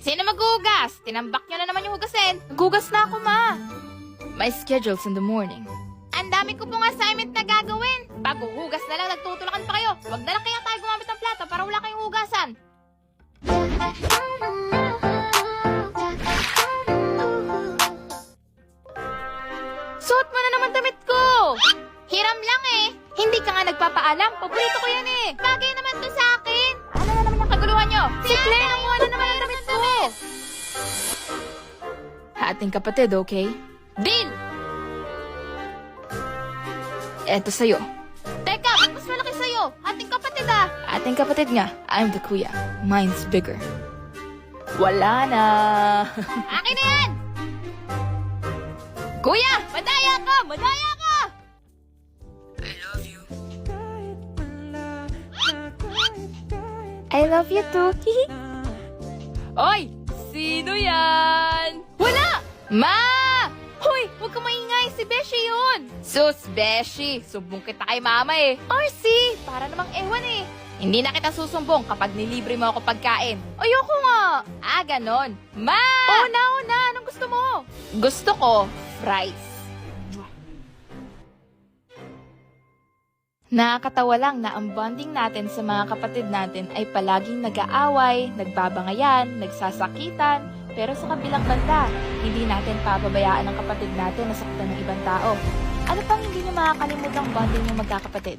Sino maghugas? Tinambak niyo na naman yung hugasin. Naghugas na ako, ma. My schedule's in the morning. Ang dami ko pong assignment na gagawin. Pag huhugas na lang, nagtutulakan pa kayo. Huwag na lang kaya tayo gumamit ng plato para wala kayong hugasan. Suot mo na naman damit ko. Hiram lang eh. Hindi ka nga nagpapaalam. Paborito ko yan eh. Bagay naman to sa akin. Ano na naman yung kaguluhan nyo? Si Claire, nakuha na naman ang damit ko. Ating kapatid, okay? Deal! Eto sa'yo. Teka, mas malaki sa'yo. Ating kapatid ah. Ating kapatid nga. I'm the kuya. Mine's bigger. Wala na. Akin na yan! Kuya, madaya ka! Madaya ka! I love you. I love you too. Oy! Sino yan? Wala! Ma! Hoy! Huwag ka maingay! Si Beshi yun! Sus, Beshi! Sumbong kita kay mama eh. RC! Para namang ewan eh. Hindi na kita susumbong kapag nilibre mo ako pagkain. Ayoko nga! Ah, ganon. Ma! Una! Anong gusto mo? Gusto ko, fries. Nakakatawa lang na ang bonding natin sa mga kapatid natin ay palaging nag-aaway, nagbabangayan, nagsasakitan, pero sa kabilang banda, hindi natin pababayaan ang kapatid natin na saktan ng ibang tao. Ano pang hindi nyo makakalimutang bonding ng magkakapatid?